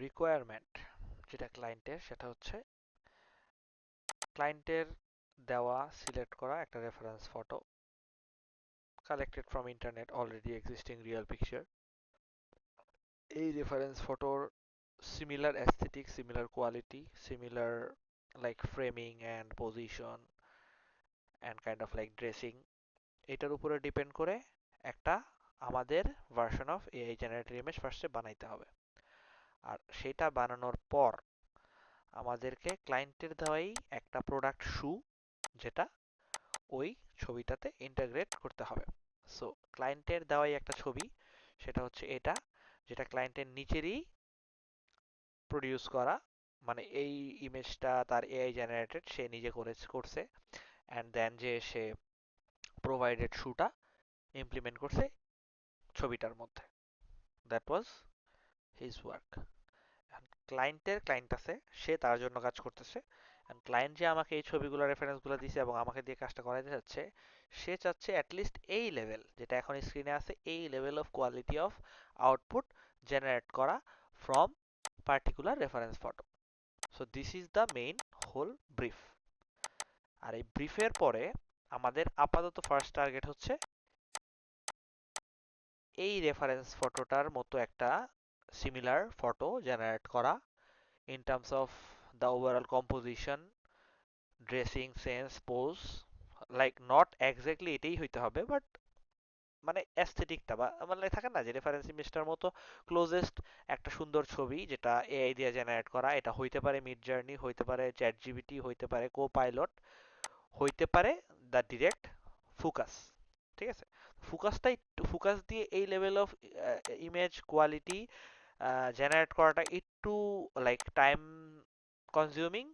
Requirement যেটা ক্লায়েন্টের সেটা হচ্ছে ক্লায়েন্টের দেওয়া সিলেক্ট করা একটা reference photo collected from internet already existing real picture. এই রেফারেন্স ফটোর similar aesthetic, similar quality, similar like framing and position and kind of like dressing, এটার উপরে ডিপেন্ড করে একটা আমাদের version of AI generated image ফার্স্টে বানাইতে হবে। আর সেটা বানানোর পর আমাদেরকে ক্লায়েন্টের দেওয়াই একটা প্রোডাক্ট শু যেটা ওই ছবিটাতে ইন্টাগ্রেট করতে হবে। সো ক্লায়েন্টের দেওয়াই একটা ছবি, সেটা হচ্ছে এটা, যেটা ক্লায়েন্টের নিচেরই প্রডিউস করা, মানে এই ইমেজটা তার এআই জেনারেটেড, সে নিজে করছে অ্যান্ড দেন যে সে প্রোভাইডেড শুটা ইমপ্লিমেন্ট করছে ছবিটার মধ্যে। That was his work. Client আছে, সে তার জন্য কাজ করতেছে। ক্লায়েন্ট যে আমাকে এই ছবিগুলো রেফারেন্সগুলো দিছে এবং আমাকে দিয়ে কাজটা করাইতে চাচ্ছে, সে চাচ্ছে অ্যাটলিস্ট এই লেভেল যেটা এখন স্ক্রিনে আছে, এই level of quality of output generate করা from particular reference photo. So this is the main whole brief. আর এই ব্রিফের পরে আমাদের আপাতত ফার্স্ট টার্গেট হচ্ছে এই রেফারেন্স ফটোটার মতো একটা সিমিলার ফটো জেনারেট করা in terms of the overall composition, dressing sense, pose, like not exactly এটাই হইতে হবে বাট মানে অ্যাস্থেটিকটা বা মানে থাকে না যে রেফারেন্স ইমেজটার মতো ক্লোজেস্ট একটা সুন্দর ছবি যেটা এআই দিয়ে জেনারেট করা, এটা হইতে পারে মিড জার্নি, হইতে পারে চ্যাট জিপিটি, হইতে পারে কো পাইলট, হইতে পারে দ্য ডিরেক্ট ফোকাস। ঠিক আছে, ফোকাসটাই ফোকাস দিয়ে এই level of image quality generate করাটা একটু লাইক টাইম কনজিউমিং।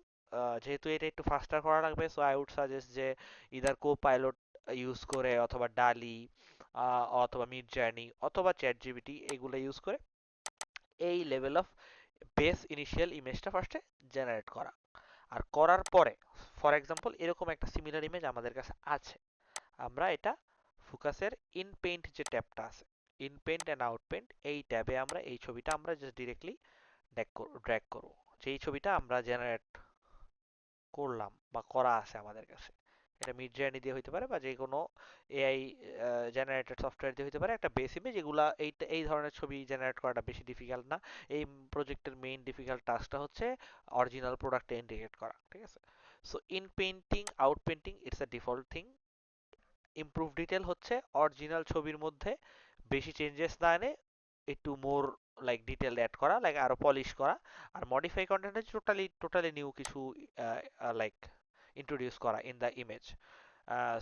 যেহেতু এটা একটু ফাস্টার করা লাগবে, সো আই উড সাজেস্ট যে ইদার কো পাইলট ইউজ করে অথবা ডালি অথবা মিড জার্নি অথবা চ্যাট জিপিটি এগুলো ইউজ করে এই লেভেল অফ বেস ইনিশিয়াল ইমেজটা ফার্স্টে জেনারেট করা। আর করার পরে ফর এক্সাম্পল এরকম একটা সিমিলার ইমেজ আমাদের কাছে আছে, আমরা এটা ফোকাসের ইন পেইন্ট যে ট্যাবটা আছে, in paint and out paint, এই ট্যাবে আমরা এই ছবিটা আমরা জাস্ট ডিরেক্টলি ড্র্যাগ করব, যেই ছবিটা আমরা জেনারেট করলাম বা করা আছে আমাদের কাছে। এটা মিড জার্নি দিয়ে হইতে পারে বা যে কোনো এআই জেনারেটেড সফটওয়্যার দিয়ে হইতে পারে, একটা বেস ইমেজ। এগুলা এই ধরনের ছবি জেনারেট করাটা বেশি ডিফিকাল্ট না। এই প্রজেক্টের মেইন ডিফিকাল্ট টাস্কটা হচ্ছে অরিজিনাল প্রোডাক্টে ইন্টিগ্রেট করা। ঠিক আছে, so in painting out painting it's a default thing. Improve detail হচ্ছে অরিজিনাল ছবির মধ্যে বেশি চেঞ্জেস না এনে একটু মোর লাইক ডিটেল অ্যাড করা, লাইক আরো পলিশ করা। আর মডিফাই কন্টেন্ট হচ্ছে টোটালি নিউ কিছু লাইক ইন্ট্রোডিউস করা in the image.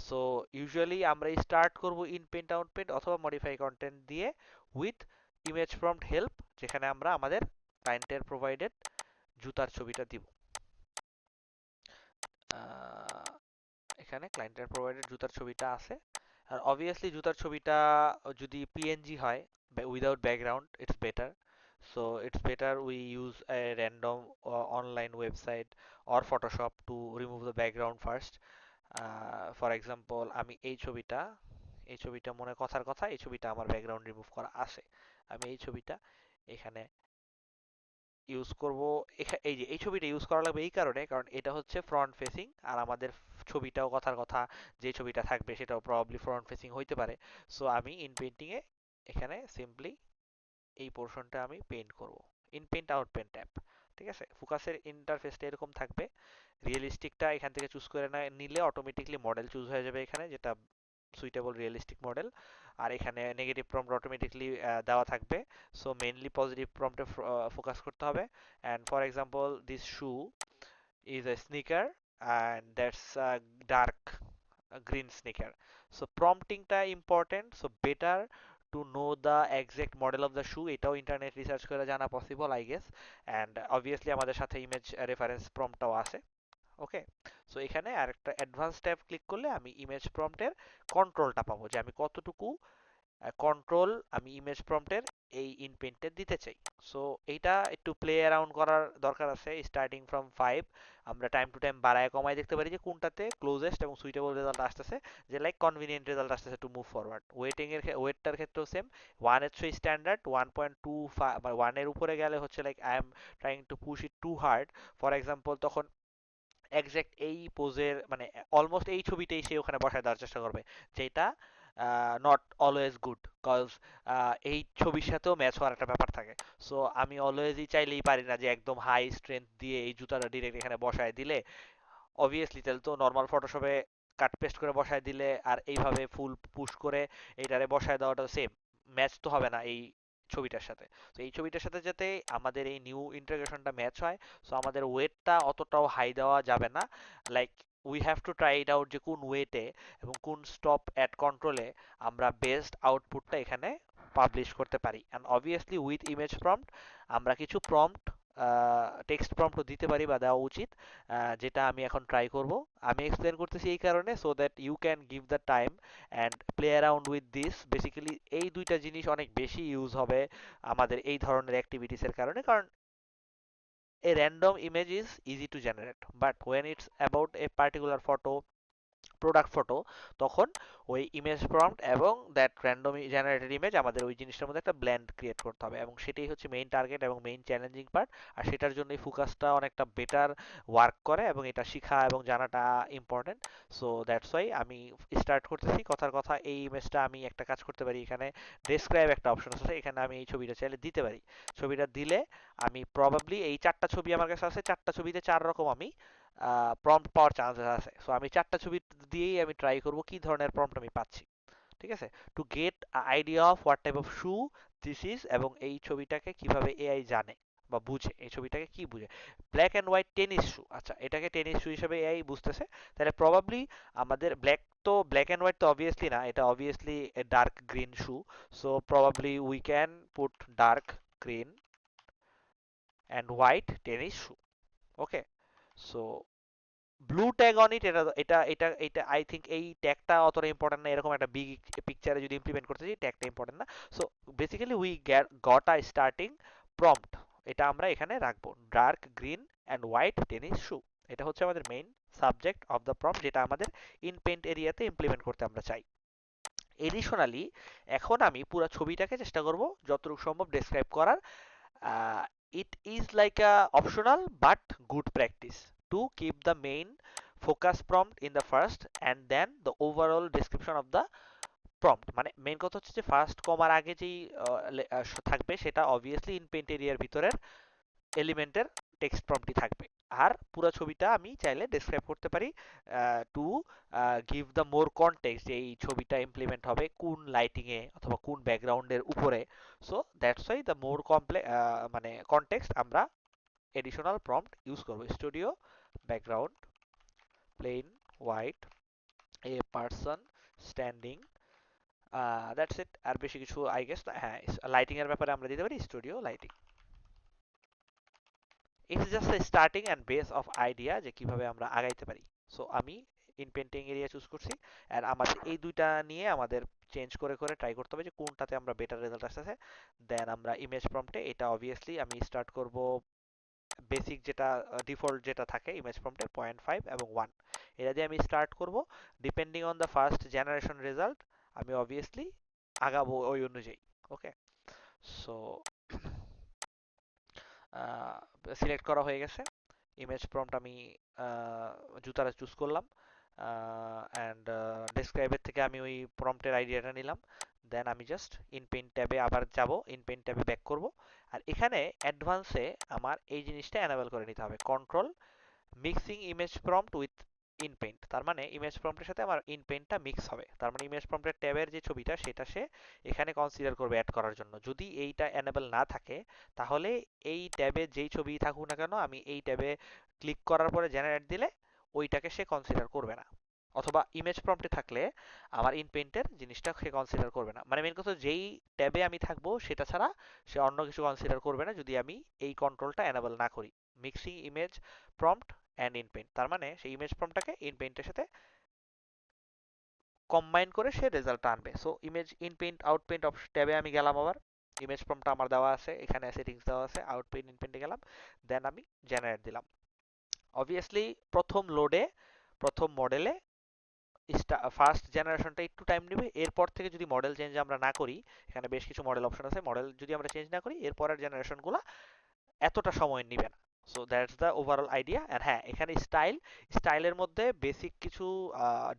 So usually আমরা স্টার্ট করব ইন পেইন্ট আউট পেইন্ট অথবা মডিফাই কন্টেন্ট দিয়ে উইথ ইমেজ প্রম্পট হেল্প, যেখানে আমরা আমাদের ক্লায়েন্টের প্রোভাইডেড জুতার ছবিটা দিব। এখানে ক্লায়েন্টের প্রোভাইডেড জুতার ছবিটা আছে। আর অবভিয়াসলি জুতার ছবিটা যদি পিএনজি হয় without background it's better. So it's better we use a random online website or Photoshop to remove the background first. For example আমি এই ছবিটা মনে কথার কথা, এই ছবিটা আমার ব্যাকগ্রাউন্ড রিমুভ করা আছে, আমি এই ছবিটা এখানে ইউজ করব। এই যে এই ছবিটা ইউজ করা লাগবে এই কারণে, কারণ এটা হচ্ছে ফ্রন্ট ফেসিং আর আমাদের ছবিটাও কথার কথা যে ছবিটা থাকবে সেটাও প্রবাবলি ফ্রন্ট ফেসিং হইতে পারে। সো আমি ইন পেইন্টিং এ এখানে সিম্পলি এই পোর্শনটা আমি পেইন্ট করব, in paint out paint tab. ঠিক আছে, ফোকাসের ইন্টারফেসটা এরকম থাকবে। রিয়েলিস্টিকটা এখান থেকে চুজ করে নিলে অটোমেটিকলি মডেল চুজ হয়ে যাবে এখানে, যেটা সুইটেবল রিয়েলিস্টিক মডেল। আর এখানে নেগেটিভ প্রম্পট অটোমেটিকলি দেওয়া থাকবে। সো মেইনলি পজিটিভ প্রম্পটে ফোকাস করতে হবে। And for example this shoe is a sneaker and that's dark green sneaker. So প্রম্পটিংটা important. So better to know the exact model of the shoe, এটাও internet research করে জানা possible I guess. And obviously আমাদের সাথে image reference প্রম্পটটাও আছে। Okay, so এখানে আরেকটা advance tab click করলে আমি ইমেজ প্রম্পটের কন্ট্রোলটা পাবো, যে আমি কতটুকু কন্ট্রোল আমি ইমেজ প্রম্পটের এই ইনপেন্টে দিতে চাই। সো এইটা একটু প্লে অ্যারাউন্ড করার দরকার আছে। স্টার্টিং ফ্রম 5 আমরা টাইম টু টাইম বাড়ায় কমায় দেখতে পারি যে কোনটাতে ক্লোজেস্ট এবং সুইটেবল রেজাল্ট আসতেছে, যে লাইক কনভিনিয়েন্ট রেজাল্ট আসতেছে টু মুভ ফরওয়ার্ড। ওয়েটটার ক্ষেত্রেও সেম, 1 এর চেয়ে স্ট্যান্ডার্ড, 1.25 বা 1 এর উপরে গেলে হচ্ছে like I am trying to push it to hard. For example তখন এক্সাক্ট এই পোজের মানে অলমোস্ট এই ছবিটাই সে ওখানে বসায় দেওয়ার চেষ্টা করবে, যেটা নট অলওয়েজ গুড, কজ এই ছবির সাথেও ম্যাচ হওয়ার একটা ব্যাপার থাকে। সো আমি অলওয়েজই চাইলেই পারি না যে একদম হাই স্ট্রেংথ দিয়ে এই জুতাটা ডিরেক্ট এখানে বসায় দিলে, অবভিয়াসলি তাহলে তো নর্মাল ফটোশপে কাট পেস্ট করে বসায় দিলে আর এইভাবে ফুল পুশ করে এইটারে বসায় দেওয়াটা সেম, ম্যাচ তো হবে না এই ছবিটার সাথে। তো এই ছবিটার সাথে যাতে আমাদের এই নিউ ইন্টিগ্রেশনটা ম্যাচ হয়, সো আমাদের ওয়েটটা অতটাও হাই দেওয়া যাবে না। Like we have to try it out যে কোন ওয়েটে এবং কোন স্টপ অ্যাট কন্ট্রোলে আমরা বেস্ট আউটপুটটা এখানে পাবলিশ করতে পারি। And obviously with image prompt আমরা কিছু প্রম্পট, টেক্সট প্রম্পটও দিতে পারি বা দেওয়া উচিত, যেটা আমি এখন ট্রাই করব। আমি এক্সপ্লেন করতেছি এই কারণে so that you can give the time and play around with this. Basically এই দুইটা জিনিস অনেক বেশি ইউজ হবে আমাদের এই ধরনের অ্যাক্টিভিটিসের কারণে, কারণ a random image is easy to generate, but when it's about a particular photo, product photo, তখন ওই ইমেজ প্রম্পট এবং দ্যাট র্যান্ডম জেনারেটেড ইমেজ আমাদের ওই জিনিসটার মধ্যে একটা ব্ল্যান্ড ক্রিয়েট করতে হবে, এবং সেটাই হচ্ছে মেইন টার্গেট এবং মেইন চ্যালেঞ্জিং পার্ট। আর সেটার জন্যই ফোকাসটা অনেকটা বেটার ওয়ার্ক করে এবং এটা শেখা এবং জানাটা ইম্পর্টেন্ট। সো দ্যাটস ওয়াই আমি স্টার্ট করতেছি। কথার কথা, এই ইমেজটা আমি একটা কাজ করতে পারি, এখানে ডেসক্রাইব একটা অপশন আছে, এখানে আমি এই ছবিটা চাইলে দিতে পারি। ছবিটা দিলে আমি প্রবাবলি এই চারটা ছবি আমার কাছে আছে, চারটা ছবিতে চার রকম আমি প্রম্পট পাওয়ার চান্সেস আছে। সো আমি চারটা ছবি দিয়েই আমি ট্রাই করব কি ধরনের প্রম্পট আমি পাচ্ছি, ঠিক আছে, to get idea of what type of shoe this is, এবং এই ছবিটাকে কিভাবে এআই জানে বা বুঝে, এই ছবিটাকে কি বুঝে। ব্ল্যাক অ্যান্ড হোয়াইট টেনিস শু, আচ্ছা এটাকে টেনিস শু হিসেবে এআই বুঝতেছে, তাহলে প্রবাবলি আমাদের ব্ল্যাক অ্যান্ড হোয়াইট তো অবভিয়াসলি না, এটা obviously dark green shoe. So probably we can put dark green and white tennis shoe. Okay, so blue tag on it, এটা আই থিঙ্ক এই ট্যাগটা অতটা ইম্পর্টেন্ট না, এরকম একটা বিগ পিকচারে যদি ইমপ্লিমেন্ট করতে চাই ট্যাগটা ইম্পর্টেন্ট না। So basically we got a starting prompt, এটা আমরা এখানে রাখবো, dark green and white tennis shoe. এটা হচ্ছে আমাদের main subject of the prompt, যেটা আমাদের ইন পেইন্ট এরিয়াতে ইমপ্লিমেন্ট করতে আমরা চাই। এডিশনালি এখন আমি পুরো ছবিটাকে চেষ্টা করব যতটুকু সম্ভব ডেসক্রাইব করার। It is like a optional but good practice to keep the main focus prompt in the first and then the overall description of the prompt। মানে মেইন কথা হচ্ছে যে ফার্স্ট কমার আগে যেই থাকবে সেটা অবভিয়াসলি ইন পেইন্ট এরিয়ার ভিতরের এলিমেন্টের টেক্সট প্রম্পটই থাকবে। আর পুরো ছবিটা আমি চাইলে ডেসক্রাইব করতে পারি to give the more context, যে এই ছবিটা ইমপ্লিমেন্ট হবে কোন লাইটিং এ অথবা কোন ব্যাকগ্রাউন্ডের উপরে। So that's why the more মানে কনটেক্সট আমরা এডিশনাল প্রম্পট ইউজ করব। Studio background plain white a person standing, that's it. আর বেশি কিছু আই গেস না, হ্যাঁ লাইটিং এর ব্যাপারে আমরা দিতে পারি studio lighting. It's just a starting and base of idea যে কিভাবে আমরা আগাইতে পারি। সো আমি ইন পেন্টিং এরিয়া চুজ করছি, আর আমাদের এই দুইটা নিয়ে আমাদের চেঞ্জ করে করে ট্রাই করতে হবে যে কোনটাতে আমরা বেটার রেজাল্ট আসতেছে। দেন আমরা ইমেজ প্রম্পটে এটা অবভিয়াসলি আমি স্টার্ট করব বেসিক যেটা ডিফল্ট যেটা থাকে ইমেজ প্রম্পটে 0.5 এবং 1, এটা দিয়ে আমি স্টার্ট করব। Depending on the first generation result আমি অবভিয়াসলি আগাবো ওই অনুযায়ী। ওকে, সো সিলেক্ট করা হয়ে গেছে। ইমেজ প্রম্পট আমি জুতাটা চুজ করলাম, অ্যান্ড ডেসক্রাইবের থেকে আমি ওই প্রম্পটের আইডিয়াটা নিলাম। দেন আমি জাস্ট ইন পেইন্ট ট্যাবে আবার যাব, ইন পেইন্ট ট্যাবে ব্যাক করব। আর এখানে অ্যাডভান্সে আমার এই জিনিসটা এনাবেল করে নিতে হবে, control mixing image prompt with in paint. তার মানে ইমেজ প্রম্পটের সাথে আমার ইন পেইন্টটা মিক্স হবে, তার মানে ইমেজ প্রম্পটের ট্যাবের যে ছবিটা সেটা সে এখানে কনসিডার করবে অ্যাড করার জন্য। যদি এইটা এনেবল না থাকে তাহলে এই ট্যাবে যেই ছবি থাকুক না কেন আমি এই ট্যাবে ক্লিক করার পরে জেনারেট দিলে ওইটাকে সে কনসিডার করবে না। অথবা ইমেজ প্রম্পটে থাকলে আমার ইন পেইন্টের জিনিসটা সে কনসিডার করবে না। মানে মেন কথা, যেই ট্যাবে আমি থাকবো সেটা ছাড়া সে অন্য কিছু কনসিডার করবে না যদি আমি এই কন্ট্রোলটা এনেবল না করি, mixing image prompt and in paint. তার মানে সেই ইমেজ প্রম্পটটাকে ইন পেইন্টের সাথে কম্বাইন করে সে রেজাল্টটা আনবে। সো ইমেজ ইনপেইন্ট আউটপেইন্ট ট্যাবে আমি গেলাম, আবার ইমেজ প্রম্পটটা আমার দেওয়া আছে, এখানে সেটিংস দেওয়া আছে, আউটপেইন্ট ইনপেইন্টে গেলাম, দেন আমি জেনারেট দিলাম। অবভিয়াসলি প্রথম লোডে, প্রথম মডেলে ফার্স্ট জেনারেশনটা একটু টাইম নেবে, এরপর থেকে যদি মডেল চেঞ্জ আমরা না করি, এখানে বেশ কিছু মডেল অপশন আছে, মডেল যদি আমরা চেঞ্জ না করি এরপরের জেনারেশনগুলো এতটা সময় নিবে না। So that's the overall idea. And হ্যাঁ, এখানে স্টাইলের মধ্যে বেসিক কিছু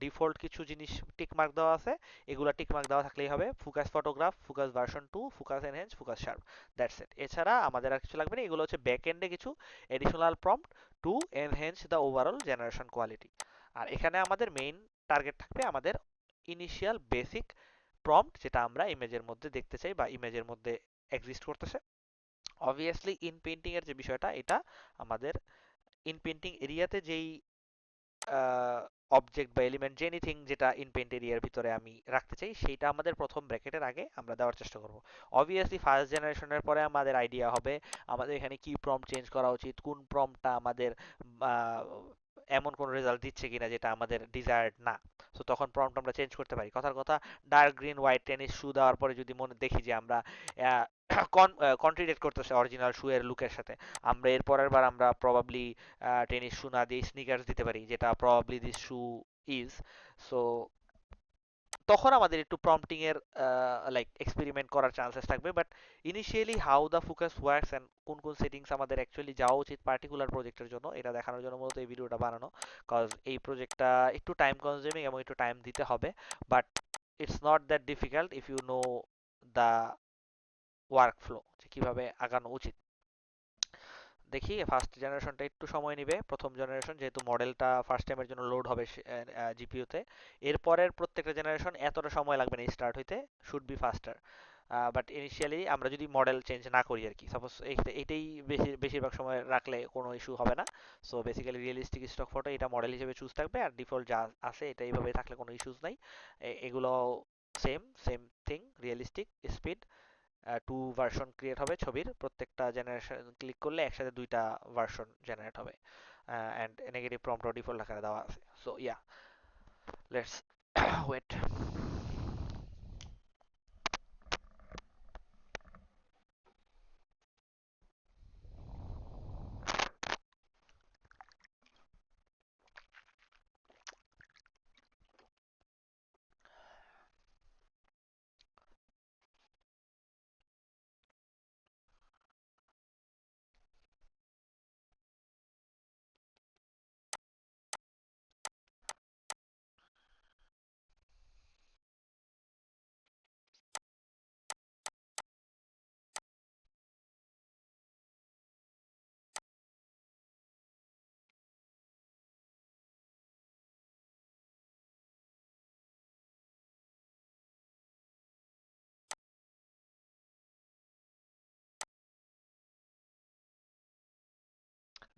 ডিফল্ট কিছু জিনিস টিকমার্ক দেওয়া আছে, এগুলা টিকমার্ক দেওয়া থাকলেই হবে। Focus photograph, focus version 2, focus enhance, focus sharp, that's it. এছাড়া আমাদের আর কিছু লাগবে না। এগুলো হচ্ছে ব্যাক এন্ডে কিছু additional prompt to enhance the overall generation quality. আর এখানে আমাদের মেইন টার্গেট থাকবে আমাদের ইনিশিয়াল বেসিক প্রম্পট, যেটা আমরা ইমেজের মধ্যে দেখতে চাই বা ইমেজের মধ্যে এক্সিস্ট করতেছে। অবভিয়াসলি ইন পেইন্টিং এর যে বিষয়টা, এটা আমাদের ইন পেইন্টিং এরিয়াতে যেই অবজেক্ট বা এলিমেন্ট যে এনিথিং যেটা ইন পেইন্ট এরিয়ার ভিতরে আমি রাখতে চাই, সেইটা আমাদের প্রথম ব্র্যাকেটের আগে আমরা দেওয়ার চেষ্টা করব। অবভিয়াসলি ফার্স্ট জেনারেশনের পরে আমাদের আইডিয়া হবে আমাদের এখানে কি প্রম্পট চেঞ্জ করা উচিত, কোন প্রম্পটটা আমাদের আহ, এমন কোন রেজাল্ট দিচ্ছে কিনা যেটা আমাদের ডিজায়ার্ড না। সো তখন প্রম্পট আমরা চেঞ্জ করতে পারি। কথার কথা, ডার্ক গ্রিন হোয়াইট টেনিস শু দেওয়ার পরে যদি মনে দেখি যে আমরা কন্ট্রিডিক্ট করতেছে অরিজিনাল শু এর লুকের সাথে, আমরা এর পরের বার আমরা প্রবাবলি টেনিস শু না দিয়ে স্নিকার্স দিতে পারি, যেটা probably this shoe is. So তখন আমাদের একটু প্রম্পটিং এর লাইক এক্সপেরিমেন্ট করার চান্সেস থাকবে। But initially how the focus works and কোন কোন সেটিংস আমাদের অ্যাকচুয়ালি যাওয়া উচিত পার্টিকুলার প্রজেক্টের জন্য, এটা দেখানোর জন্য মূলত এই ভিডিওটা বানানো। কজ এই প্রজেক্টটা একটু টাইম কনজিউমিং এবং একটু টাইম দিতে হবে, but it's not that difficult if you know the workflow, যে কিভাবে আগানো উচিত। দেখি, ফার্স্ট জেনারেশনটা একটু সময় নিবে, প্রথম জেনারেশন যেহেতু মডেলটা ফার্স্ট টাইমের জন্য লোড হবে জিপিইউতে। এরপরের প্রত্যেকটা জেনারেশন এতটা সময় লাগবে না স্টার্ট হইতে, শুড বি ফাস্টার। বাট ইনিশিয়ালি আমরা যদি মডেল চেঞ্জ না করি আর কি, সাপোজ এইটাই বেশিরভাগ সময় রাখলে কোনো ইস্যু হবে না। So basically realistic stock photo এটা মডেল হিসেবে চুজ থাকবে, আর ডিফল্ট যা আছে এটা এইভাবে থাকলে কোনো ইস্যুস নাই। এগুলো same same thing, realistic, speed, two version create হবে ছবির, প্রত্যেকটা জেনারেশন ক্লিক করলে একসাথে দুইটা ভার্সন জেনারেট হবে। অ্যান্ড নেগেটিভ প্রম্পট ডিফল্ট আকারে দেওয়া আছে। So yeah, let's wait.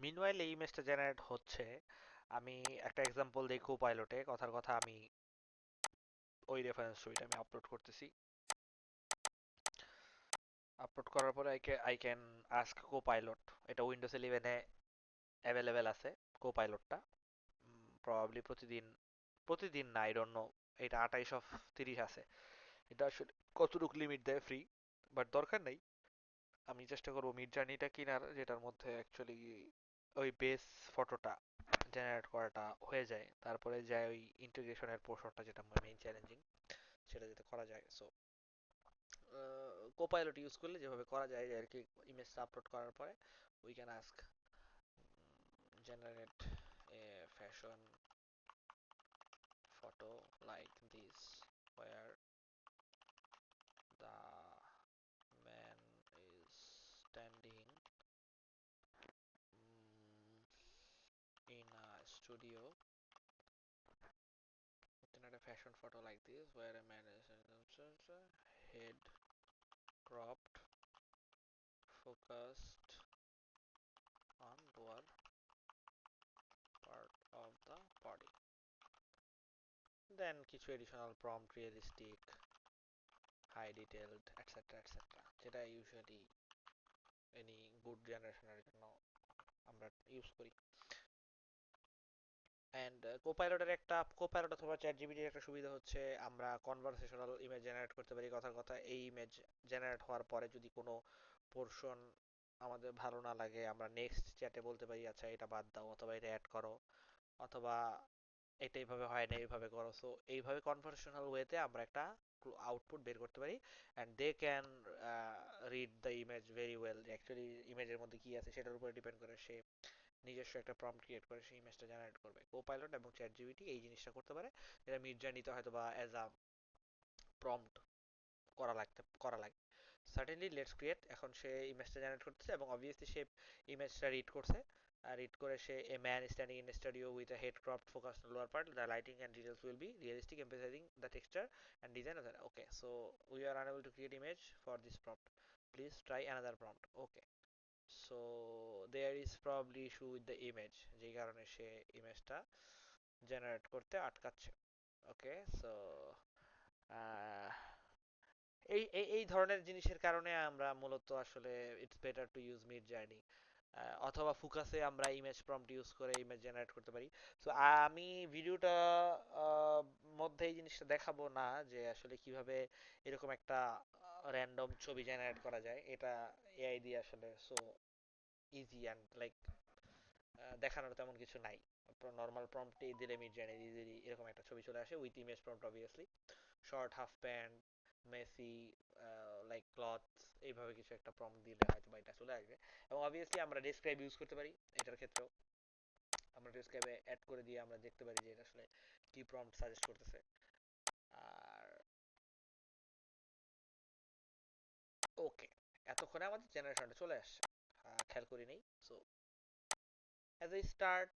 Meanwhile এই ইমেজটা জেনারেট হচ্ছে। আমি একটা এক্সাম্পল দিই কোপাইলটে। কথার কথা, আমি ওই রেফারেন্স ছবিটা আমি আপলোড করতেছি। আপলোড করার পরে আই ক্যান আস্ক কোপাইলট, এটা উইন্ডোজ 11-এ অ্যাভেলেবেল আছে কোপাইলটটা। প্রবাবলি প্রতিদিন, প্রতিদিন না, আই ডোন্ট নো, এটা 28/30 আছে। এটা আসলে কতটুকু লিমিট দেয় ফ্রি, বাট দরকার নেই। আমি চেষ্টা করবো মিড জার্নিটা কিনার, যেটার মধ্যে অ্যাকচুয়ালি ওই বেস ফটোটা জেনারেট করাটা হয়ে যায়, তারপরে যায় ওই ইন্টিগ্রেশনের পোর্শনটা, যেটা মেইন চ্যালেঞ্জিং, সেটা যাতে করা যায়। সো কোপাইলট ইউজ করলে যেভাবে করা যায় আর কি, ইমেজটা আপলোড করার পরে we can ask generate A fashion photo like this where the man is standing in a studio. Generate a fashion photo like this where a man is head cropped, focused on lower part of the body. Then কিছু additional prompt, realistic, high detailed, etc etc, যেটা usually any good জেনারেশনের জন্য আমরা use করি। And copilot অথবা chat জিপিটির একটা সুবিধা হচ্ছে আমরা কনভারসেশনাল ইমেজ জেনারেট করতে পারি। কথার কথা, এই ইমেজ জেনারেট হওয়ার পরে যদি কোনো পোর্শন আমাদের ভালো না লাগে, আমরা নেক্সট চ্যাটে বলতে পারি আচ্ছা এটা বাদ দাও, অথবা এটা অ্যাড করো, অথবা এটা এইভাবে হয় না এইভাবে করো। সো এইভাবে কনভারসেশনাল ওয়েতে আমরা একটা আউটপুট বের করতে পারি, and they can read the image very well. Actually ইমেজের মধ্যে কি আছে সেটার উপরে ডিপেন্ড করে সে নিজস্ব একটা প্রম্পট ক্রিয়েট করে সেই ইমেজটা জেনারেট করবে। কোপাইলট এবং চ্যাট জিপিটি এই জিনিসটা করতে পারে, যেটা মিড জার্নিতে হয়তো বা অ্যাজ আ প্রম্পট করা লাগে। Certainly let's create. এখন সে ইমেজটা জেনারেট করতেছে এবং অবভিয়াসলি সে ইমেজটা রিড করছে। রিড করে সে a man standing in studio with a head cropped focus lower part, the lighting and details will be realistic emphasizing the texture and design of the okay so we are unable to create image for this prompt, please try another prompt. Okay, so there is probably issue with the image, যেই কারণে সে ইমেজটা generate করতে আটকাচ্ছে। ওকে, so এই এই এই ধরনের জিনিসের কারণে আমরা মূলত আসলে it's better to use mid journey, অথবা ফোকাসে আমরা ইমেজ প্রম্পট ইউজ করে ইমেজ জেনারেট করতে পারি। সো আমি ভিডিওটা মধ্যে এই জিনিসটা দেখাবো না যে আসলে কিভাবে এরকম একটা র্যান্ডম ছবি জেনারেট করা যায়, এটা এআই দিয়ে আসলে সো ইজি অ্যান্ড লাইক দেখানোর তেমন কিছু নাই। নর্মাল প্রম্পটে দিলে মিড জার্নি ইজিলি এরকম একটা ছবি চলে আসে with image prompt obviously. Short half pant, Messi, like cloth, এইভাবে কিছু একটা প্রম্পট দিলে হয়তো বা এটা চলে আসবে। এবং অবভিয়াসলি আমরা ডেসক্রাইব ইউজ করতে পারি এটার ক্ষেত্রেও। আমরা ডেসক্রাইবে অ্যাড করে দিয়ে আমরা দেখতে পারি যে এটা আসলে কি প্রম্পট সাজেস্ট করতেছে। আর ওকে, এতক্ষণে আমাদের জেনারেশনটা চলে আসছে, খেয়াল করি নেই। So as a start,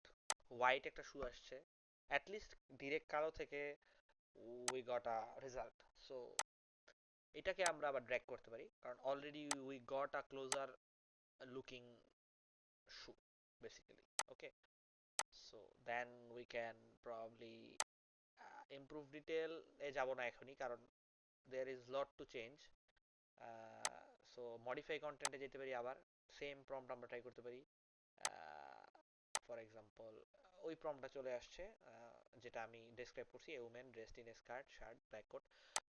white একটা শু আসছে, অ্যাটলিস্ট ডিরেক্ট কালো থেকে we got a result. So এটাকে আমরা আবার ড্র্যাগ করতে পারি, কারণ already we got a closer looking shoe basically. Okay, so then we can probably improve detail এ যাব না এখনই, কারণ there is lot to change. So modify কন্টেন্টে যেতে পারি, আবার সেম প্রম্পট আমরা ট্রাই করতে পারি। ফর এক্সাম্পল ওই প্রম্পটটা চলে আসছে যেটা আমি ডেসক্রাইব করছি, a women dressed in skirt shirt black coat.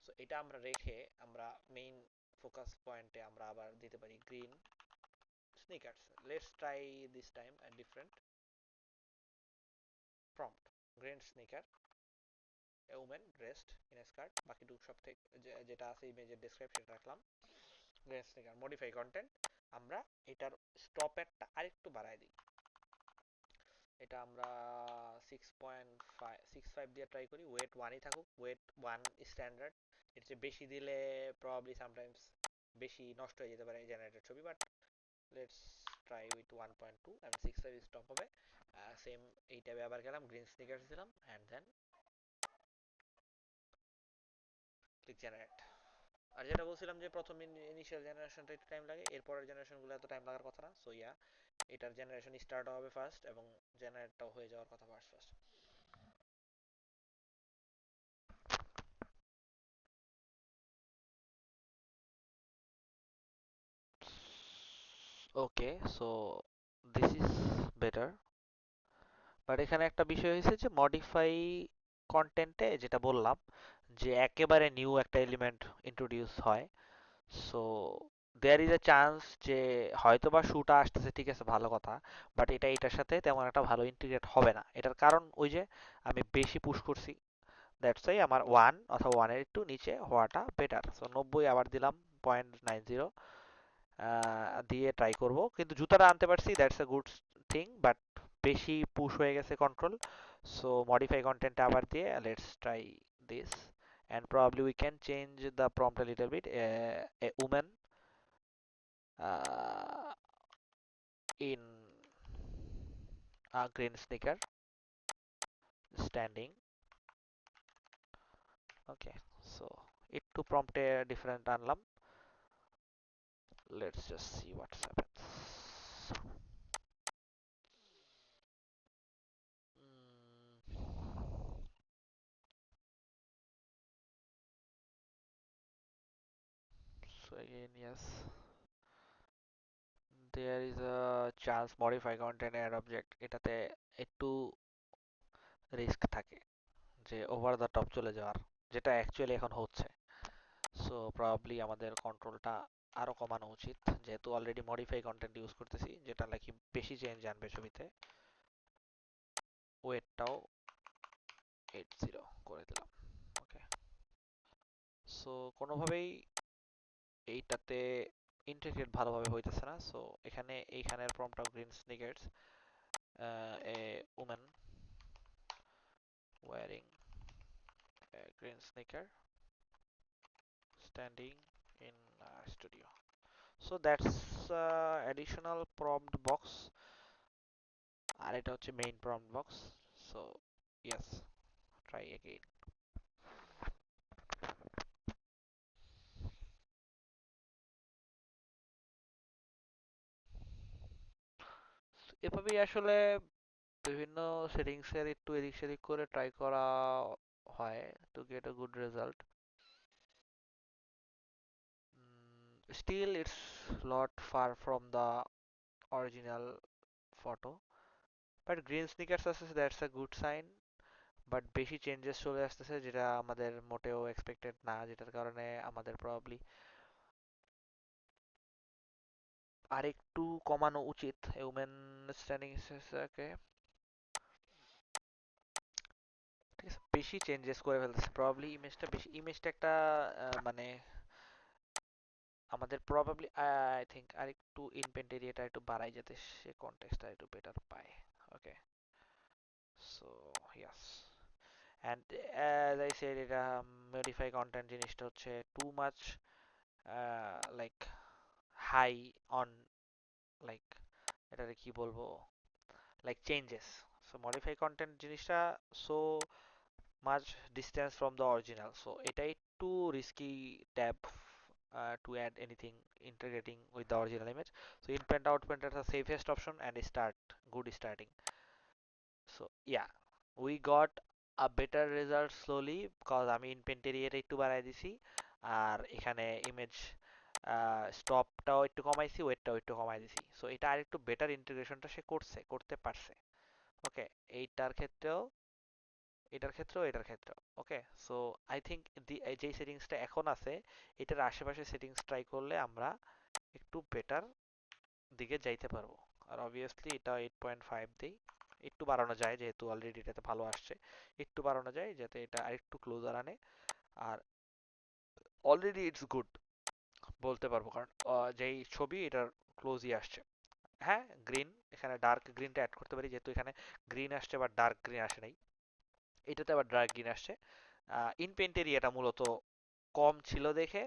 So এটা আমরা রেখে আমরা মেইন ফোকাস পয়েন্টে আমরা আবার দিতে পারি green sneakers. Let's try this time and different prompt, green sneaker, a women dressed in skirt, বাকিটুকু সব থেকে যেটা আছে ইমেজের ডেসক্রাইব সেটা রাখলাম, গ্রিন স্নিকার। মডিফাই কন্টেন্ট, আমরা এটার স্টপেরটা আরেকটু বাড়ায় দিই, এটা আমরা 6.65 দিয়ে ট্রাই করি, ওয়েট ওয়ানই থাকুক, ওয়েট ওয়ান স্ট্যান্ডার্ড। এর চেয়ে বেশি দিলে প্রবাবলি সামটাইমস বেশি নষ্ট হয়ে যেতে পারে জেনারেটেড ছবি, বাট লেটস ট্রাই উইথ 1.2 এবং 6.5 স্টপ হবে। সেম এই ট্যাবে আবার গেলাম, গ্রিন স্নিকার্স দিলাম অ্যান্ড দেন ক্লিক জেনারেট। আর যেটা বলছিলাম যে প্রথম ইনিশিয়াল জেনারেশনটা একটু টাইম লাগে, এরপরের জেনারেশনগুলো এত টাইম লাগার কথা না। সো ইয়া, এটার জেনারেশন স্টার্ট হবে ফার্স্ট এবং জেনারেটটাও হয়ে যাওয়ার কথা first first. Okay, so this is better, but এখানে একটা বিষয় হয়েছে যে মডিফাই কন্টেন্টে যেটা বললাম যে একেবারে নিউ একটা এলিমেন্ট ইন্ট্রোডিউস হয়। So there is a chance যে হয়তোবা শুটা আসতেছে, ঠিক আছে ভালো কথা, বাট এটা এটার সাথে তেমন একটা ভালো ইন্টিগ্রেট হবে না। এটার কারণ ওই যে আমি বেশি পুশ করছি, দ্যাটস ওয়াই আমার ওয়ান অথবা ওয়ানের একটু নিচে হওয়াটা বেটার। সো 90 আবার দিলাম 0.90 দিয়ে ট্রাই করব, কিন্তু জুতাটা আনতে পারছি, that's a good thing, but বেশি পুশ হয়ে গেছে কন্ট্রোল। সো মডিফাই কন্টেন্ট আবার দিয়ে let's try this, and probably we can change the prompt a little bit. A woman uh, in a green sneaker standing. Okay, so একটু prompt এ different আনলাম, let's just see what happens. So again, yes, there is a chance modify content add object, এটাতে একটু risk থাকে যে over the top চলে যাওয়ার, যেটা actually এখন হচ্ছে। সো প্রবাবলি আমাদের কন্ট্রোলটা আরো কমানো উচিত, যেহেতু অলরেডি মডিফাই কন্টেন্ট ইউজ করতেছি, যেটা নাকি বেশি চেঞ্জ আনবে ছবিতে। ওয়েটটাও 80 করে দিলাম। ওকে, সো কোনোভাবেই এইটাতে ইন্টিগ্রেট ভালোভাবে হইতেছে না। সো এইখানের প্রম্পটটা green sneakers, a women wearing green sneaker standing in studio. So that's additional prompt box, আর এটা হচ্ছে main prompt box. So yes, try again. এভাবেই আসলে বিভিন্ন সেটিংস এর একটু এদিক সেদিক করে ট্রাই করা হয় to get a good result. Still it's lot far from the original photo, but green sneakers আছে, that's a good sign. But বেশি চেঞ্জেস চলে আসতেছে, যেটা আমাদের মোটেও এক্সপেক্টেড না, যেটার কারণে আমাদের প্রবাবলি আরেকটু কমানো উচিত হিউম্যান স্ট্যান্ডিং কে। ঠিক আছে, বেশি চেঞ্জেস করে ফেলতেছে প্রবাবলি, ইমেজটা বেশি, ইমেজটা একটা মানে আমাদের প্রবাবলি আই থিঙ্ক আরেকটু ইনভেন্ট এরিয়াটা একটু বাড়াই, যাতে সে কনটেক্সটটা একটু বেটার পায়। Okay, so yes, and as I said, এটা মডিফাই কন্টেন্ট জিনিসটা হচ্ছে too much like high on, like এটারে কি বলবো, like changes. So modify content জিনিসটা so much distance from the original, so এটা একটু risky tab to add anything integrating with the original image. So input output is the safest option and start good starting. So yeah, we got a better result slowly because আমি inventory এর একটু বাড়াই দিছি, আর এখানে image স্টপটাও একটু কমাইছি, ওয়েটটাও একটু কমাই দিছি। সো এটা আরেকটু বেটার ইন্টিগ্রেশনটা সে করতে পারছে। ওকে, এইটার ক্ষেত্রেও এটার ক্ষেত্রেও ওকে। সো আই থিঙ্ক যে সেটিংসটা এখন আছে, এটার আশেপাশে সেটিংস ট্রাই করলে আমরা একটু বেটার দিকে যাইতে পারবো। আর অবভিয়াসলি এটা 8.5 দেই, একটু বাড়ানো যায় যেহেতু অলরেডি এটাতে ভালো আসছে, একটু বাড়ানো যায় যাতে এটা আরেকটু ক্লোজার আনে। আর অলরেডি ইটস গুড বলতে পারবো, কারণ যেই ছবি এটার ক্লোজই আসছে। হ্যাঁ, গ্রিন, এখানে ডার্ক গ্রিনটা অ্যাড করতে পারি, যেহেতু এখানে গ্রিন আসছে বা ডার্ক গ্রিন আসে নাই, এটাতে আবার ডার্ক গ্রিন আসছে। ইনপেন্ট এরিয়াটা মূলত কম ছিল দেখে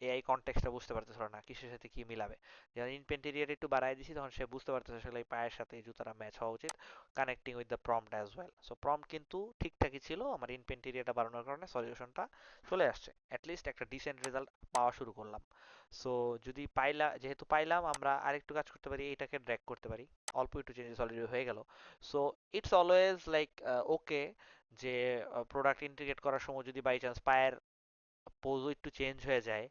এআই কনটেক্সটটা বুঝতে পারতেছিল না কিসের সাথে কি মিলাবে। যখন ইনপেন্ট এরিয়াটা একটু বাড়ায় দিছি, তখন সে বুঝতে পারতেছে আসলে এই পায়ের সাথে এই জুতাটা ম্যাচ হওয়া উচিত, connecting with the prompt as well. So prompt কিন্তু ঠিকঠাকই ছিল, আমার ইনপেন্ট এরিয়াটা বাড়ানোর কারণে সলিউশনটা চলে আসছে, অ্যাটলিস্ট একটা ডিসেন্ট রেজাল্ট পাওয়া শুরু করলাম। সো যদি যেহেতু পাইলাম, আমরা আরেকটু কাজ করতে পারি, এটাকে ড্র্যাগ করতে পারি, অল্প একটু চেঞ্জেস অলরেডি হয়ে গেল। So it's always like okay, যে প্রোডাক্ট ইন্টিগ্রেট করার সময় যদি বাই চান্স পায়ের পোজও একটু চেঞ্জ হয়ে যায়,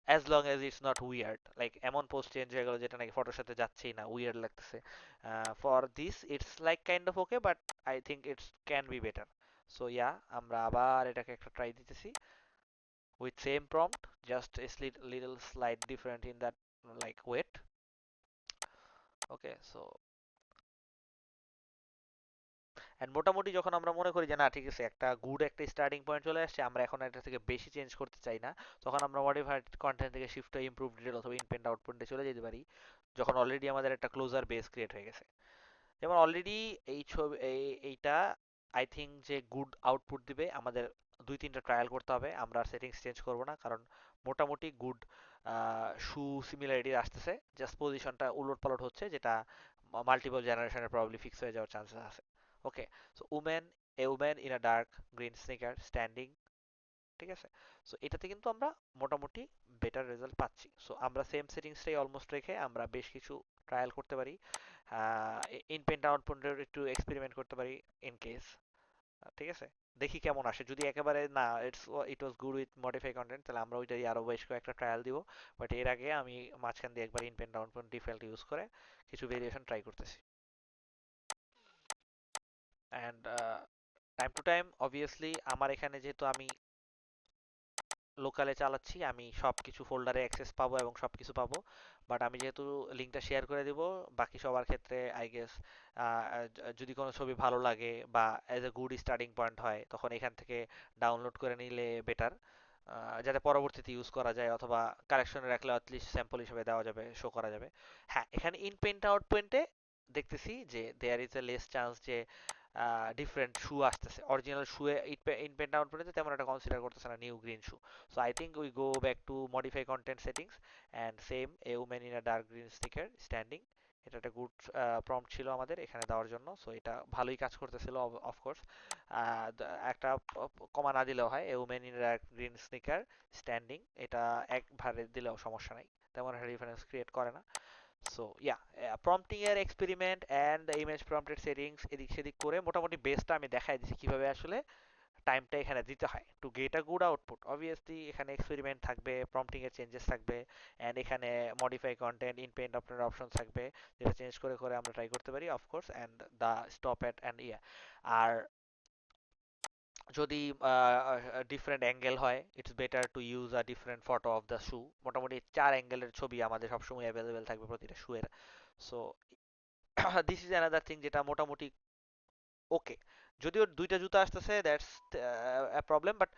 as long as it's not weird, like এমন পোজ চেঞ্জ হয়ে গেল যেটা নাকি ফটোর সাথে যাচ্ছেই না, উইয়ার্ড লাগতেছে, for this it's like kind of okay, but I think it's can be better. So yeah, আমরা আবার এটাকে একটা ট্রাই দিতেছি with same prompt, just little slide different in that like wait. Okay, so and মোটামুটি যখন আমরা মনে করি যে না ঠিক আছে, একটা গুড একটা স্টার্টিং পয়েন্ট চলে আসছে, আমরা এখন এটা থেকে বেশি চেঞ্জ করতে চাই না, তখন আমরা মডিফাইড কন্টেন্ট থেকে শিফট হয়ে ইমপ্রুভ ডিটেল অথবা ইনপেন্ট আউটপেন্টে চলে যেতে পারি, যখন অলরেডি আমাদের একটা ক্লোজার বেস ক্রিয়েট হয়ে গেছে। যেমন অলরেডি এই ছবি এইটা আই থিঙ্ক যে গুড আউটপুট দিবে, আমাদের 2-3টা ট্রায়াল করতে হবে, আমরা সেটিংস চেঞ্জ করব না, কারণ মোটামুটি গুড শু সিমিলারিটি আসতেছে, জাস্ট পজিশনটা উলট পালট হচ্ছে, যেটা মাল্টিপল জেনারেশনে প্রবাবলি ফিক্স হয়ে যাওয়ার চান্সেস আছে। Okay, so woman in a dark green sneaker standing, ঠিক আছে। সো এটাতে কিন্তু আমরা মোটামুটি বেটার রেজাল্ট পাচ্ছি। সো আমরা সেম সেটিংসটাই অলমোস্ট রেখে আমরা বেশ কিছু ট্রায়াল করতে পারি, ইনপেন্ট আউটপোর্টের একটু এক্সপেরিমেন্ট করতে পারি ইন কেস। ঠিক আছে, দেখি কেমন আসে। যদি একেবারে না it was good with modify content, তাহলে আমরা ওইটাই আরো বেশ কয়েকটা ট্রায়াল দিব। বাট এর আগে আমি মাঝখান দিয়ে একবার ইনপেন্ট আউটপোর্ট ডিফল্ট ইউজ করে কিছু ভেরিয়েশন ট্রাই করতেছি। And time to time obviously আমার এখানে যেহেতু আমি লোকালে চালাচ্ছি, আমি সব কিছু ফোল্ডারে অ্যাক্সেস পাবো এবং সব কিছু পাবো। বাট আমি যেহেতু লিঙ্কটা শেয়ার করে দিব, বাকি সবার ক্ষেত্রে আই গেস যদি কোনো ছবি ভালো লাগে বা as a good starting point হয়, তখন এখান থেকে ডাউনলোড করে নিলে বেটার, যাতে পরবর্তীতে ইউজ করা যায়, অথবা কালেকশনে রাখলে অ্যাটলিস্ট স্যাম্পল হিসেবে দেওয়া যাবে, শো করা যাবে। হ্যাঁ, এখানে ইন পেইন্ট আউট পেইন্টে দেখতেছি যে there is a less chance যে ডিফারেন্ট শু আসতেছে। অরিজিনাল শুয়ে ইন পেন্ট আউট পেন্টে তেমন একটা কনসিডার করতেছে না new green shoe. So I think we go back to modify content settings and same A women in a dark green sneaker standing. এটা একটা good prompt ছিল আমাদের এখানে দেওয়ার জন্য, সো এটা ভালোই কাজ করতেছিল অফকোর্স। একটা কমা না দিলেও হয়, a women in dark green sneaker standing, এটা একবারে দিলেও সমস্যা নাই, তেমন একটা ডিফারেন্স ক্রিয়েট করে না। সো ইয়া, প্রম্পটিং এর experiment and image prompted settings এদিক সেদিক করে মোটামুটি বেসটা আমি দেখাই দিচ্ছি কিভাবে আসলে টাইমটা এখানে দিতে হয় to get a good output. Obviously এখানে এক্সপেরিমেন্ট থাকবে, প্রম্পটিং এর চেঞ্জেস থাকবে, অ্যান্ড এখানে মডিফাই কন্টেন্ট ইন পেইন্ট আপনার অপশন থাকবে, যেটা চেঞ্জ করে করে আমরা ট্রাই করতে পারি of course, and the stop at and yeah. আর যদি ডিফারেন্ট অ্যাঙ্গেল হয়, it's better to use a different photo of the shoe. মোটামুটি 4 অ্যাঙ্গেলের ছবি আমাদের সবসময় অ্যাভেলেবেল থাকবে প্রতিটা শুয়ের। So this is another thing যেটা মোটামুটি ওকে। যদিও দুইটা জুতা আসতেছে, that's a problem, but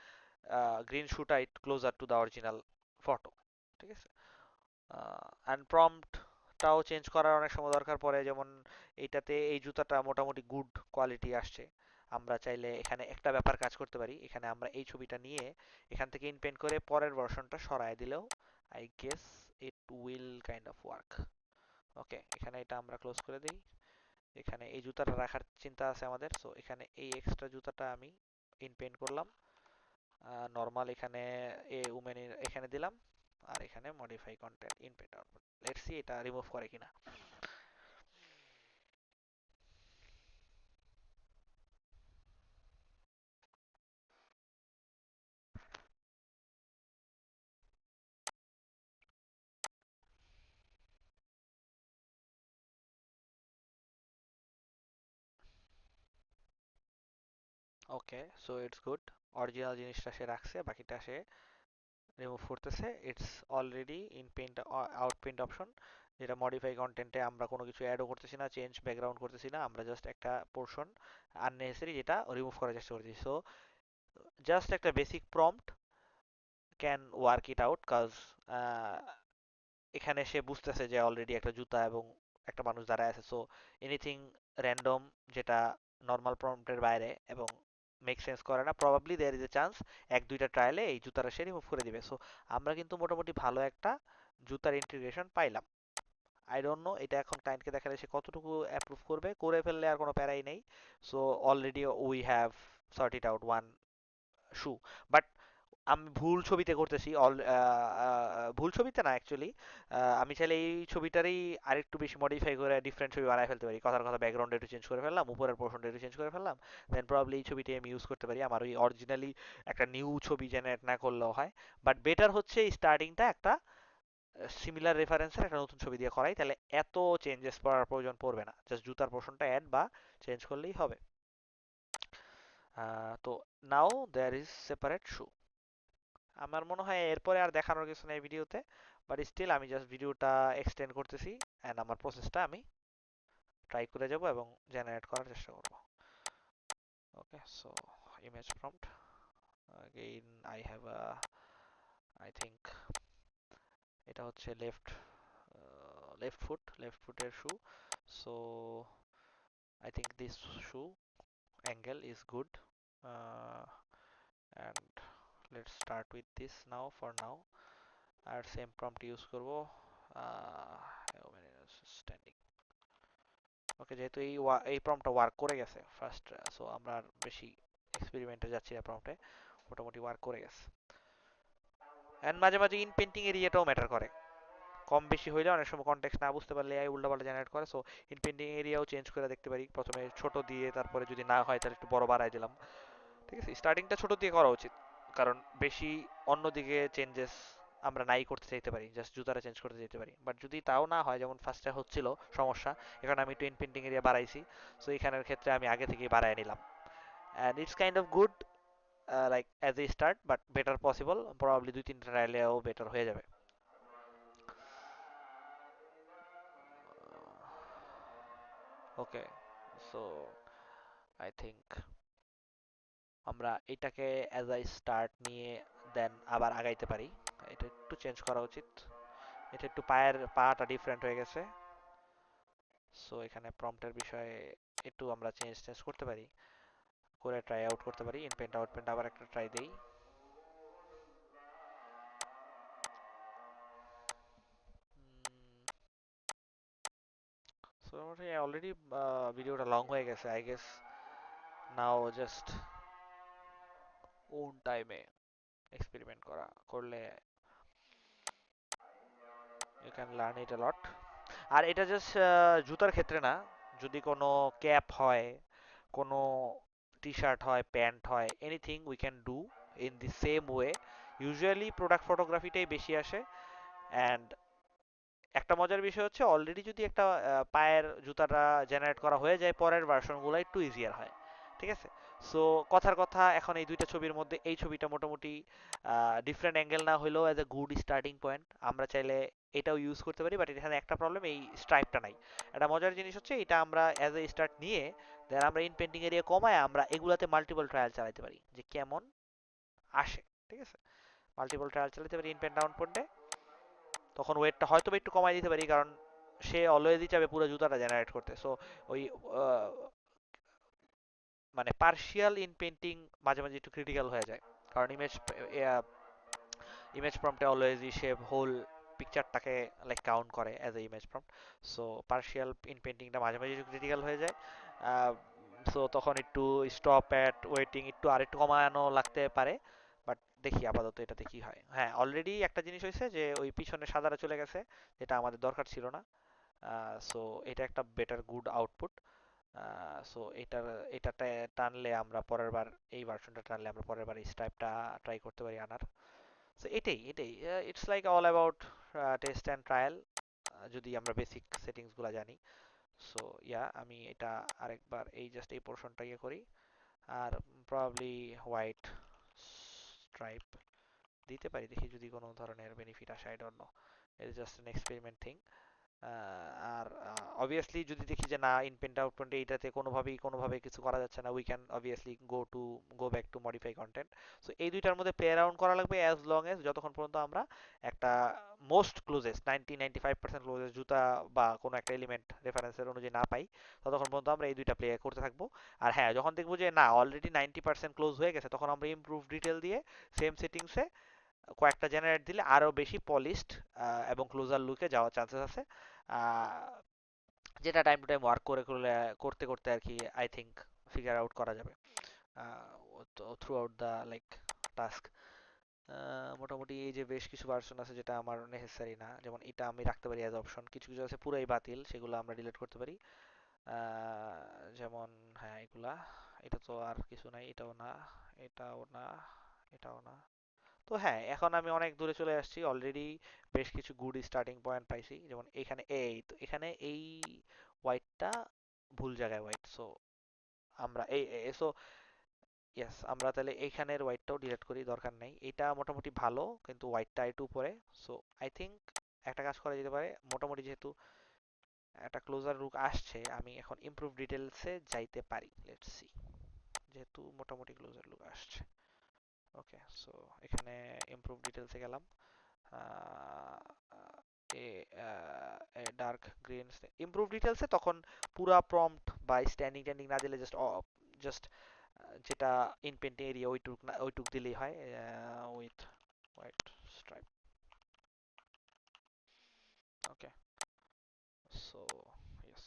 green শুটা it closer to the original photo. ঠিক আছে। অ্যান্ড প্রম্পটটাও চেঞ্জ করার অনেক সময় দরকার পড়ে, যেমন এইটাতে এই জুতাটা মোটামুটি গুড কোয়ালিটি আসছে। আমরা চাইলে এখানে একটা ব্যাপার কাজ করতে পারি, এখানে আমরা এই ছবিটা নিয়ে এখান থেকে ইনপেন্ট করে পরের ভার্সনটা সরায় দিলেও I guess it will kind of work. Okay, এখানে এটা আমরা ক্লোজ করে দিই। এখানে এই জুতাটা রাখার চিন্তা আছে আমাদের, সো এখানে এই এক্সট্রা জুতাটা আমি ইনপেন্ট করলাম নর্মাল, এখানে এ উমেন এখানে দিলাম, আর এখানে modify content inpaint output. Let's see এটা রিমুভ করে কিনা। Okay, so it's good. Original জিনিসটা সে রাখছে, বাকিটা সে রিমুভ করতেছে। It's already in paint out paint option, যেটা মডিফাই কন্টেন্টে আমরা কোনো কিছু অ্যাডও করতেছি না, চেঞ্জ ব্যাকগ্রাউন্ড করতেছি না, আমরা জাস্ট একটা পোর্শন আননেসেসারি যেটা রিমুভ করার চেষ্টা করতেছি। সো জাস্ট একটা basic prompt can work it out, কাজ এখানে সে বুঝতেছে যে অলরেডি একটা জুতা এবং একটা মানুষ দাঁড়ায় আছে। সো এনিথিং র্যান্ডম যেটা নর্মাল প্রম্পটের বাইরে এবং মেক সেন্স করে না, probably there is a chance এক দুইটা ট্রায়ালে এই জুতাটা সে রিমুভ করে দিবে। সো আমরা কিন্তু মোটামুটি ভালো একটা জুতার ইন্টিগ্রেশন পাইলাম। আই ডোন্ট নো এটা এখন ক্লায়েন্টকে দেখালে সে কতটুকু অ্যাপ্রুভ করবে, করে ফেললে আর কোনো প্যারাই নেই। So already we have sort it out one shoe. But আমি ভুল ছবিতে করতেছি, ভুল ছবিতে না অ্যাকচুয়ালি। আমি চাইলে এই ছবিটারই আরেকটু বেশি মডিফাই করে ডিফারেন্ট ছবি বানায় ফেলতে পারি। কথার কথা ব্যাকগ্রাউন্ড একটু চেঞ্জ করে ফেললাম, উপরের পোর্শনটা একটু চেঞ্জ করে ফেললাম, দেন প্রবাবলি এই ছবিটি আমি ইউজ করতে পারি। আমার ওই অরিজিনালি একটা নিউ ছবি জেনারেট না করলেও হয়। বাট বেটার হচ্ছে স্টার্টিংটা একটা সিমিলার রেফারেন্সের একটা নতুন ছবি দিয়ে করাই, তাহলে এত চেঞ্জেস করার প্রয়োজন পড়বে না, জাস্ট জুতার পোর্শনটা অ্যাড বা চেঞ্জ করলেই হবে। তো নাও দেয়ার ইজ সেপারেট শু। আমার মনে হয় এরপরে আর দেখানোর কিছু নেই ভিডিওতে, বাট স্টিল আমি জাস্ট ভিডিওটা এক্সটেন্ড করতেছি অ্যান্ড আমার প্রসেসটা আমি ট্রাই করে যাব এবং জেনারেট করার চেষ্টা করব। Okay, so image prompt again I have a, I think এটা হচ্ছে লেফট ফুটের shoe. So I think this shoe angle is good, uh, and let's start with this now for now. আর সেম প্রম্পট ইউজ করব standing. Okay, যেহেতু এই প্রম্পটটা work করে গেছে first, so আমরা আর বেশি এক্সপেরিমেন্টে যাচ্ছি না, প্রম্পটে মোটামুটি ওয়ার্ক করে গেছে। এন্ড মাঝে মাঝে ইন পেন্টিং এরিয়াটাও ম্যাটার করে, কম বেশি হইলে অনেক সময় কনটেক্সট না বুঝতে পারলে এআই উল্টাপাল্টা জেনারেট করে। সো ইন পেন্টিং এরিয়াও চেঞ্জ করে দেখতে পারি, প্রথমে ছোট দিয়ে তারপরে যদি না হয় তাহলে একটু বড় বাড়াই দিলাম। ঠিক আছে, স্টার্টিংটা ছোট দিয়ে করা উচিত, কারণ বেশি অন্যদিকে চেঞ্জেস আমরা নাই করতে চাইতে পারি, জাস্ট জুতাটা চেঞ্জ করতে চাইতে পারি। বাট যদি তাও না হয়, যেমন ফার্স্টে হচ্ছিল সমস্যা, এখানে আমি টুইন পেন্টিং এরিয়া বাড়াইছি, সো এখানের ক্ষেত্রে আমি আগে থেকেই বাড়ায় নিলাম। And it's kind of good, like as a start, but better possible, probably 2-3টা ট্রায়ালেও বেটার হয়ে যাবে। ওকে, সো আই থিঙ্ক আমরা এটাকে অ্যাজ আ স্টার্ট নিয়ে দেন আবার আগাইতে পারি। এটা একটু চেঞ্জ করা উচিত, এটা একটু পায়ের পাটা ডিফারেন্ট হয়ে গেছে। সো এখানে প্রম্পটের বিষয়ে একটু আমরা চেঞ্জ চেঞ্জ করতে পারি, করে ট্রাই আউট করতে পারি। ইনপেন্ট আউটপেন্ট আবার একটা ট্রাই দেই। সো অলরেডি ভিডিওটা লং হয়ে গেছে, I guess now just own টাইমে এক্সপেরিমেন্ট করা করলে you can learn it a lot. আর এটা জাস্ট জুতার ক্ষেত্রে না, যদি কোনো ক্যাপ হয়, কোনো টি শার্ট হয়, প্যান্ট হয়, anything we can do in the same way. Usually product ফটোগ্রাফিটাই বেশি আসে। অ্যান্ড একটা মজার বিষয় হচ্ছে, অলরেডি যদি একটা পায়ের জুতাটা জেনারেট করা হয়ে যায়, পরের ভার্সনগুলো একটু ইজিয়ার হয়। ঠিক আছে? সো কথার কথা, এখন এই দুইটা ছবির মধ্যে এই ছবিটা মোটামুটি ডিফারেন্ট অ্যাঙ্গেল না হলেও as a good starting point. আমরা চাইলে এটাও ইউজ করতে পারি, বাট এখানে একটা প্রবলেম, এই স্ট্রাইপটা নাই। একটা মজার জিনিস হচ্ছে, এটা আমরা অ্যাজ এ স্টার্ট নিয়ে দেন আমরা ইন পেন্টিং এরিয়া কমায় আমরা এগুলাতে মাল্টিপল ট্রায়াল চালাতে পারি, যে কেমন আসে। ঠিক আছে? মাল্টিপল ট্রায়াল চালাতে পারি ইন পেন্ট ডাউন পয়েন্টে। তখন ওয়েটটা হয়তো একটু কমাই দিতে পারি, কারণ সে অলওয়েজই চাবে পুরো জুতাটা জেনারেট করতে। সো ওই আহ, মানে পার্শিয়াল ইন পেইন্টিং মাঝে মাঝে একটু ক্রিটিক্যাল হয়ে যায়, কারণ ইমেজ প্রম্পটে অলওয়েজই সে হোল পিকচারটাকে লাইক কাউন্ট করে as a image prompt. So partial in পেইন্টিংটা মাঝে মাঝে একটু ক্রিটিক্যাল হয়ে যায়। সো তখন একটু স্টপ অ্যাট ওয়েটিং একটু আরেকটু কমানো লাগতে পারে। বাট দেখি আপাতত এটাতে কি হয়। হ্যাঁ, অলরেডি একটা জিনিস হয়েছে যে ওই পিছনে সাদাটা চলে গেছে, যেটা আমাদের দরকার ছিল না। সো এটা একটা বেটার গুড আউটপুট। সো এটাতে টানলে আমরা পরের বার, এই ভার্সনটা টানলে আমরা পরের বার এই স্ট্রাইপটা ট্রাই করতে পারি আনার। সো এটাই it's like all about test and trial, যদি আমরা বেসিক সেটিংস গুলা জানি। সো ইয়া, আমি এটা আরেকবার এই জাস্ট এই পোর্শনটা ইয়ে করি, আর প্রবাবলি হোয়াইট স্ট্রাইপ দিতে পারি, দেখি যদি কোনো ধরনের বেনিফিট আসে। I don't know, it is just an experiment thing. আর অবভিয়াসলি যদি দেখি যে না, ইনপেন্ট আউটপেন্টে এইটাতে কোনোভাবে কিছু করা যাচ্ছে না, we can obviously go back to modify content. So এই দুইটার মধ্যে প্লে অ্যারাউন্ড করা লাগবে, অ্যাজ লং এজ যতক্ষণ পর্যন্ত আমরা একটা মোস্ট ক্লোজেস্ট 90-95% ক্লোজেস্ট জুতা বা কোনো একটা এলিমেন্ট রেফারেন্সের অনুযায়ী না পাই, ততক্ষণ পর্যন্ত আমরা এই দুইটা প্লে করতে থাকবো। আর হ্যাঁ, যখন দেখবো যে না অলরেডি 90% ক্লোজ হয়ে গেছে, তখন আমরা ইমপ্রুভ ডিটেল দিয়ে সেম সেটিংসে কয়েকটা জেনারেট দিলে আরো বেশি পলিশড এবং ক্লোজার লুকে যাওয়ার চান্সেস আছে। আহ, যেটা টাইম টু টাইম ওয়ার্ক করতে করতে আর কি, আই থিঙ্ক ফিগার আউট করা যাবে through out the like task. মোটামুটি এই যে বেশ কিছু ভার্সন আছে যেটা আমার নেসেসারি না, যেমন এটা আমি রাখতে পারি অ্যাজ অপশন, কিছু কিছু আছে পুরাই বাতিল, সেগুলো আমরা ডিলিট করতে পারি। আহ, যেমন হ্যাঁ এগুলা, এটা তো আর কিছু নাই, এটাও না, এটাও না, এটাও না। তো হ্যাঁ, এখন আমি অনেক দূরে চলে আসছি অলরেডি, বেশ কিছু গুড স্টার্টিং পয়েন্ট পাইছি। যেমন এখানে এখানে এই হোয়াইটটা ভুল জায়গায় হোয়াইট, সো আমরা সো ইয়েস, আমরা তাহলে এইখানের হোয়াইটটাও ডিলিট করি, দরকার নেই। এটা মোটামুটি ভালো, কিন্তু হোয়াইটটা একটু উপরে। সো আই থিঙ্ক একটা কাজ করা যেতে পারে, মোটামুটি যেহেতু একটা ক্লোজার লুক আসছে, আমি এখন ইমপ্রুভ ডিটেলসে যাইতে পারি। লেটস সি, যেহেতু মোটামুটি ক্লোজার লুক আসছে। ওকে, সো এখানে ইমপ্রুভ ডিটেলসে গেলাম। ডার্ক গ্রিন ইমপ্রুভ ডিটেলসে তখন পুরা প্রম্পট বা স্ট্যান্ডিং ট্যান্ডিং না দিলে জাস্ট জাস্ট যেটা ইন পেন্টিং এরিয়া ওইটুক দিলেই হয়, with white stripe. Okay, so yes,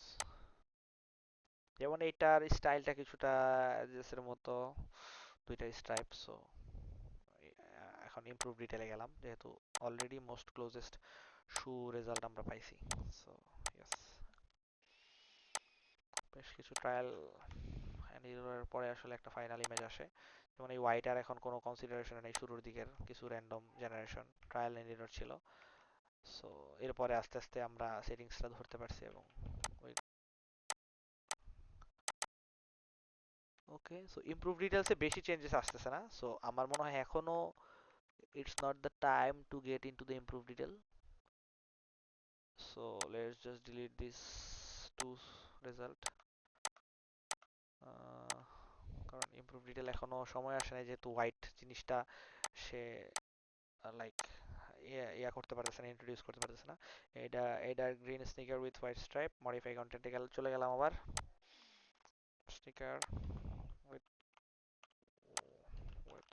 যেমন এইটার স্টাইলটা কিছুটা এর মতো, দুইটা স্ট্রাইপ। সো এখন ইমপ্রুভ ডিটেলে গেলাম, যেহেতু অলরেডি মোস্ট ক্লোজেস্ট শু রেজাল্ট আমরা পাইছি। সো ইয়েস, বেশ কিছু ট্রায়াল এন্ড এররের পরে আসলে একটা ফাইনাল ইমেজ আসে, যেমন এই হোয়াইট আর এখন কোনো কনসিডারেশন নেই, শুরুর দিকের কিছু random generation trial and error ছিল। সো এরপরে আস্তে আস্তে আমরা সেটিংসটা ধরতে পারছি এবং ওকে, সো ইমপ্রুভ ডিটেলসে বেশি চেঞ্জেস আসতেছে না, সো আমার মনে হয় এখনো it's not the time to get into the improve detail. So let's just delete this two result. কারণ ইমপ্রুভ ডিটেল এখনো সময় আসে নাই, যেহেতু হোয়াইট জিনিসটা সে লাইক ইয়া করতে পারতেছে না, ইন্ট্রোডিউস করতে পারতেছে না। এটা এটা green sneaker with white stripe modify কন্টেন্টে চলে গেলাম আবার। Sneaker with with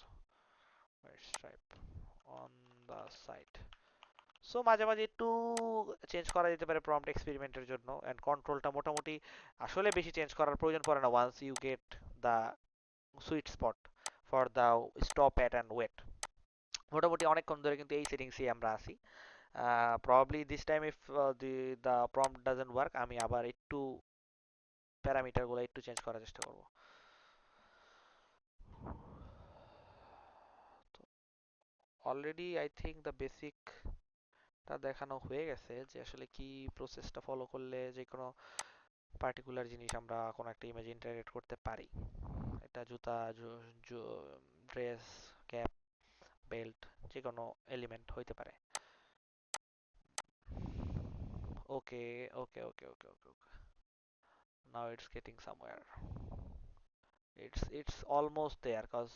white stripe on the side. So মাঝে মাঝে একটু চেঞ্জ করা যেতে পারে প্রম্পট এক্সপেরিমেন্টের জন্য, এন্ড কন্ট্রোলটা মোটামুটি আসলে বেশি চেঞ্জ করার প্রয়োজন পড়ে না once you get the sweet spot for the stop at and wait. মোটামুটি অনেকক্ষণ ধরে কিন্তু এই সেটিংসেই আমরা আছি। Probably this time if the prompt doesn't work, আমি আবার একটু প্যারামিটারগুলো একটু চেঞ্জ করার চেষ্টা করব। অলরেডি আই থিঙ্ক দ্য বেসিকটা দেখানো হয়ে গেছে, যে আসলে কি প্রসেসটা ফলো করলে যে কোনো পার্টিকুলার জিনিস আমরা কোনো একটা ইমেজ ইন্টারগ্রেট করতে পারি। এটা জুতা, ড্রেস, ক্যাপ, বেল্ট, যে কোনো এলিমেন্ট হইতে পারে। Okay okay okay okay okay okay, now it's getting somewhere, it's almost there, cause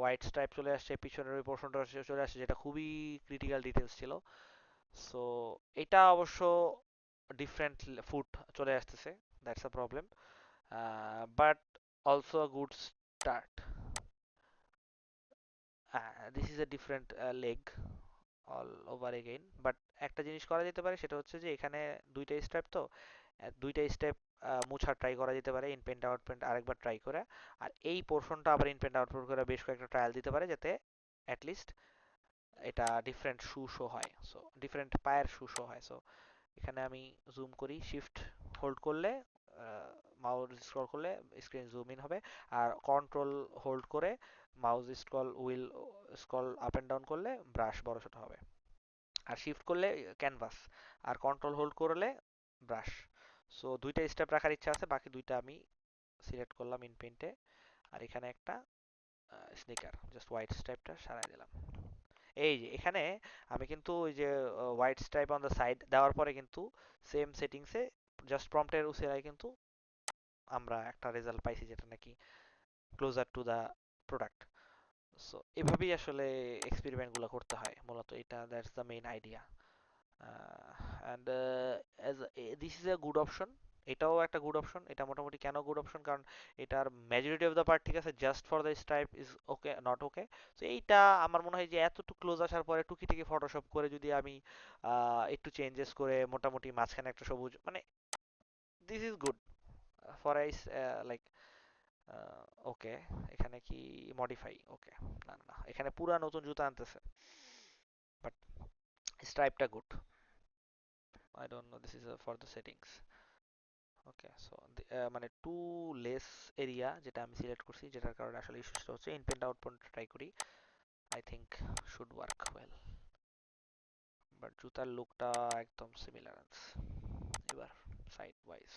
white stripe চলে আসছে, পিছনের ওই পোর্শনটা চলে আসছে, যেটা খুবই ক্রিটিক্যাল ডিটেলস ছিল। সো এটা অবশ্য ডিফারেন্ট ফুট চলে আসতেছে, that's a problem, but also a good start. This is a different leg all over again, but একটা জিনিস করা যেতে পারে, সেটা হচ্ছে যে এখানে দুইটা স্টেপ তো, দুইটা স্টেপ মুছার ট্রাই করা যেতে পারে, ইনপেন্ট আউটপেন্ট আরেকবার ট্রাই করে, আর এই পোর্শনটা আবার ইনপেন্ট আউটপেন্ট করে বেশ কয়েকটা ট্রায়াল দিতে পারে, যাতে অ্যাটলিস্ট এটা ডিফারেন্ট শু শো হয়, সো ডিফারেন্ট পায়ের শু শো হয়। সো এখানে আমি জুম করি, শিফট হোল্ড করলে, মাউস স্ক্রল করলে স্ক্রিন জুম ইন হবে, আর কন্ট্রোল হোল্ড করে mouse scroll wheel scroll up and down করলে ব্রাশ বড় ছোট হবে, আর শিফট করলে ক্যানভাস, আর কন্ট্রোল হোল্ড করলে ব্রাশ। সো দুইটা স্টেপ রাখার ইচ্ছা আছে, বাকি দুইটা আমি সিলেক্ট করলাম ইন পেইন্টে, আর এখানে একটা স্নিকার জাস্ট হোয়াইট স্ট্রাইপটা সারাই দিলাম। এই যে এখানে আমি কিন্তু ওই যে white stripe on the side দেওয়ার পরে কিন্তু সেম সেটিংসে জাস্ট প্রম্পটের উসিলায় কিন্তু আমরা একটা রেজাল্ট পাইছি, যেটা নাকি closure to the product. So এভাবেই আসলে এক্সপেরিমেন্টগুলো করতে হয় মূলত, এটা that's the main idea. And as this is a good option, এটাও একটা গুড অপশন। এটা মোটামুটি কেন গুড অপশন, কারণ এটার মেজরিটি অফ দ্য পার্ট ঠিক আছে, just for the stripe is okay not okay. তো এইটা আমার মনে হয় যে এতটুকু ক্লোজ আসার পরে টুকিটাকি ফটোশপ করে যদি আমি একটু চেঞ্জেস করে মোটামুটি মাঝখানে একটা সবুজ, মানে this is good for eyes like okay. এখানে কি মডিফাই, ওকে, না না না, এখানে পুরা নতুন জুতা আনতেছে, বাট স্ট্রাইপটা good. I don't know, this is for the settings. Okay, so মানে টু লেস এরিয়া যেটা আমি সিলেক্ট করছি, যেটার কারণে আসলে ইস্যুটা হচ্ছে, ইনপেন্ট আউটপয়েন্ট ট্রাই করি, I think should work well, but জুতার লুকটা একদম সিমিলার আছে। এবার সাইড ওয়াইজ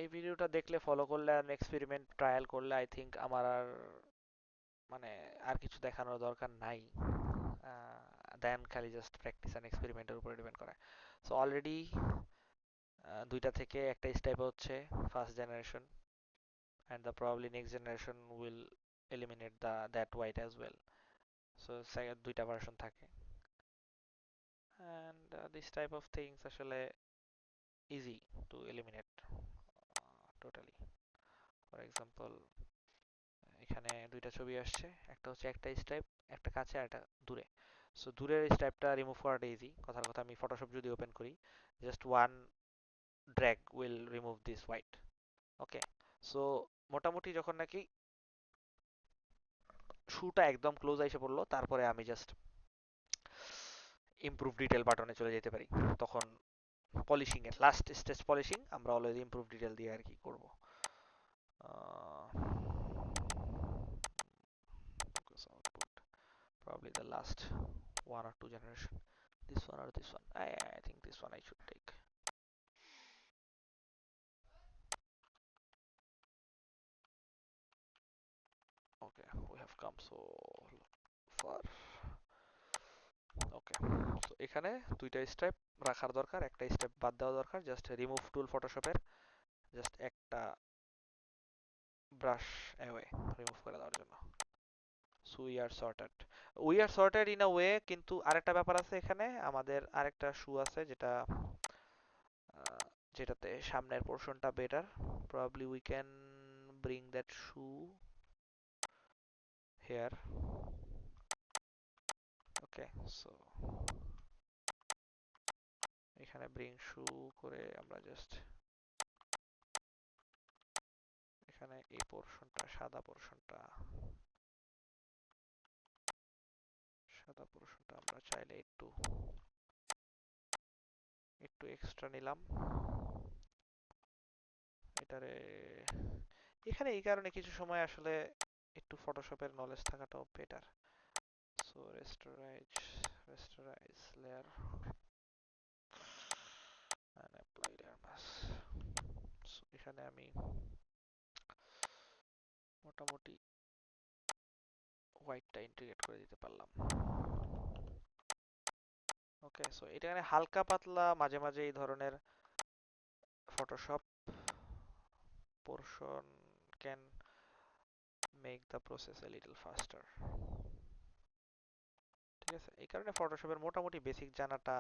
এই ভিডিওটা দেখলে, ফলো করলে, আর এক্সপেরিমেন্ট ট্রায়াল করলে, আই থিঙ্ক আমার আর মানে আর কিছু দেখানোর দরকার নাই, দেন খালি জাস্ট প্র্যাকটিস অ্যান্ড এক্সপেরিমেন্টের উপরে ডিপেন্ড করে। সো অলরেডি দুইটা থেকে একটা স্টেপ হচ্ছে first generation, and the probably next generation will eliminate that white as well. So দুইটা ভার্সন থাকে, and this type of things আসলে easy to eliminate totally. For example, এখানে দুইটা ছবি আসছে, একটা হচ্ছে একটা স্ট্রাইপ, একটা কাছে আর একটা দূরে। সো দূরের স্ট্রাইপটা রিমুভ করাটা ইজি, কথার কথা আমি ফটোশপ যদি ওপেন করি, just one drag will remove this white. Okay, so মোটামুটি যখন নাকি শুটা একদম ক্লোজ এসে পড়লো, তারপরে আমি জাস্ট ইমপ্রুভ ডিটেল বাটনে চলে যেতে পারি, তখন পলিশিং এর লাস্ট স্টেজ পলিশিং আমরা অলওয়েজ ইমপ্রুভ ডিটেল দিয়ে আর কি করব। Focus output, probably the last one or two generation. This one or this one. I think this one I should take. Okay, we have come so far. Okay, so এখানে দুইটা step রাখার দরকার, একটা step বাদ দেওয়া দরকার, just remove টুল ফটোশপের just একটা brush away remove করে দেওয়ার জন্য। So we R sorted in a way, কিন্তু আরেকটা ব্যাপার আছে এখানে, আমাদের আরেকটা শু আছে যেটা যেটাতে সামনের পোর্শনটা better. Probably we can bring that shoe here. Okay, so এখানে ব্রিং শু করে আমরা জাস্ট এখানে এই পোর্শনটা সাদা পোর্শনটা আমরা চাইলে একটু একটু এক্সট্রা নিলাম এটারে। এখানে এই কারণে কিছু সময় আসলে একটু ফটোশপের নলেজ থাকাটাও better. So rasterize layer and apply layer mask. So এখানে আমি মোটামুটি হোয়াইটটা ইন্টিগ্রেট করে দিতে পারলাম। ওকে, সো এটা এখানে হালকা পাতলা মাঝে মাঝে এই ধরনের Photoshop portion can make the process a little ফাস্টার। ঠিক আছে, এই কারণে ফটোশপের মোটামুটি বেসিক জানাটা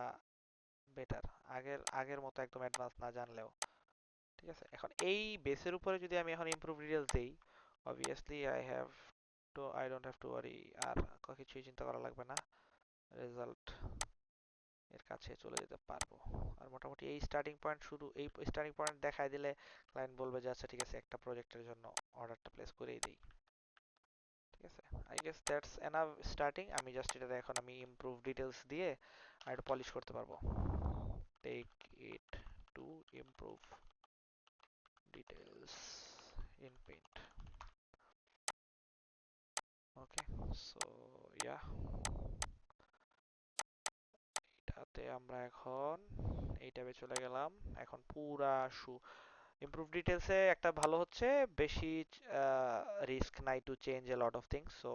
বেটার, আগের আগের মতো একদম অ্যাডভান্স না জানলেও। ঠিক আছে, এখন এই বেসের উপরে যদি আমি এখন ইমপ্রুভ ডিটেলস দেই, obviously I don't have to worry, আর কিছুই চিন্তা করা লাগবে না, রেজাল্ট এর কাছে চলে যেতে পারবো। আর মোটামুটি এই স্টার্টিং পয়েন্ট দেখাই দিলে ক্লায়েন্ট বলবে যে আচ্ছা ঠিক আছে, একটা প্রজেক্টের জন্য অর্ডারটা প্লেস করেই দেই। ঠিক আছে, I guess that's enough starting. আমি জাস্ট এটাতে এখন আমি ইমপ্রুভ ডিটেলস দিয়ে আর একটু পলিশ করতে পারবো। Take it to improve details in paint. Okay, so yeah, এটাতে আমরা এখন এই ট্যাবে চলে গেলাম। এখন পুরা ইমপ্রুভ ডিটেলসে একটা ভালো হচ্ছে, বেশি রিস্ক নাই to change A lot of things. So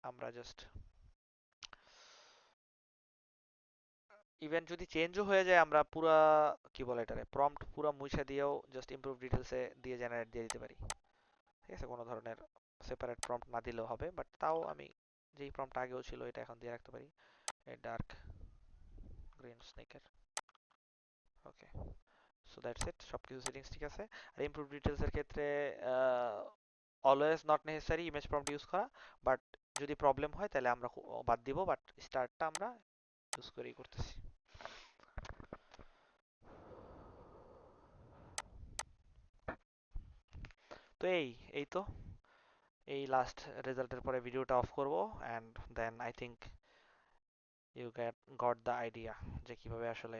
আমরা জাস্ট ইভেন যদি চেঞ্জও হয়ে যায়, আমরা পুরা কি বলে এটারে প্রম্পট পুরা মুছে দিয়েও জাস্ট ইমপ্রুভ ডিটেলসে দিয়ে জেনারেট দিয়ে দিতে পারি। ঠিক আছে, কোনো ধরনের সেপারেট প্রম্পট না দিলেও হবে, বাট তাও আমি যেই প্রম্পট আগেও ছিল এটা এখন দিয়ে রাখতে পারি, এই ডার্ক গ্রিন স্নেকের। ওকে, সো দ্যাটস ইট, সবকিছু সেটিংস ঠিক আছে। আর ইমপ্রুভ ডিটেলস এর ক্ষেত্রে always not necessary image prompt use করা, বাট যদি প্রবলেম হয় তাহলে আমরা বাদ দিব, বাট স্টার্টটা আমরা ইউজ করেই করতেছি। তো এই তো এই লাস্ট রেজাল্টের পরে ভিডিওটা অফ করব, and then I think you got the idea যে কিভাবে আসলে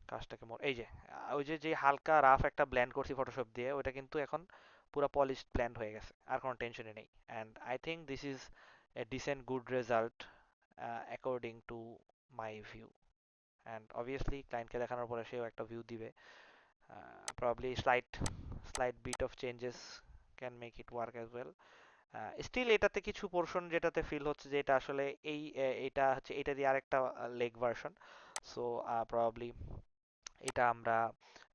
কাজটাকে এই যে ওই যে যে হালকা রাফ একটা ব্ল্যান্ড করছি ফটোশপ দিয়ে, ওইটা কিন্তু এখন পুরো পলিশড ব্ল্যান্ড হয়ে গেছে, আর কোনো টেনশনই নেই। And I think this is a decent good result according to my view. And obviously ক্লায়েন্টকে দেখানোর পরে সেও একটা ভিউ দিবে, probably slight bit of changes can make it work as well. Still এটাতে কিছু পোর্শন যেটাতে ফিল হচ্ছে যে এটা আসলে এটা হচ্ছে এটা দিয়ে আরেকটা লেগ ভার্সন। সো প্রবাবলি এটা আমরা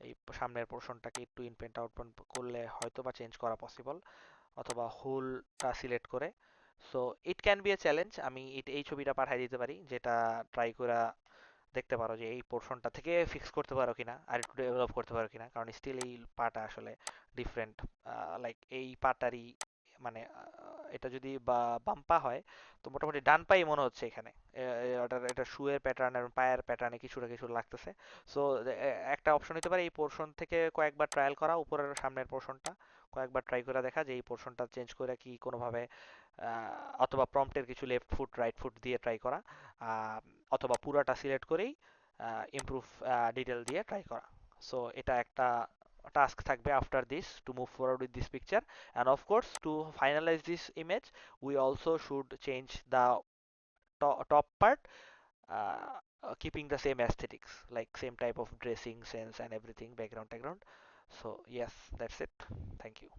এই সামনের পোর্শনটাকে একটু ইনপেন্ট আউটপেন্ট করলে হয়তো বা চেঞ্জ করা পসিবল, অথবা হোলটা সিলেক্ট করে। So it can B A challenge. আমি এই ছবিটা পাঠিয়ে দিতে পারি, যেটা ট্রাই করে দেখতে পারো যে এই পোর্শনটা থেকে ফিক্স করতে পারো কিনা, আর একটু ডেভেলপ করতে পারো কিনা, কারণ স্টিল এই পাটা আসলে ডিফারেন্ট। লাইক এই পাটারই মানে এটা যদি বাম্পা হয়, তো মোটামুটি ডান পাই মনে হচ্ছে এখানে। এটা শুয়ের প্যাটার্ন এবং পায়ের প্যাটার্নে কিছুটা কিছু লাগতেছে। সো একটা অপশন হতে পারে এই পোর্শন থেকে কয়েকবার ট্রায়াল করা, উপরের সামনের পোর্শনটা কয়েকবার ট্রাই করে দেখা যে এই পোর্শনটা চেঞ্জ করে কি কোনোভাবে, অথবা প্রম্পটের কিছু লেফট ফুট রাইট ফুট দিয়ে ট্রাই করা, আহ, অথবা পুরাটা সিলেক্ট করেই ইমপ্রুভ ডিটেল দিয়ে ট্রাই করা। সো এটা একটা টাস্ক থাকবে after this to move forward with this picture, and of course to finalize this image we also should change the top part, keeping the same aesthetics, like same type of dressing sense and everything, background. So yes, that's it. Thank you.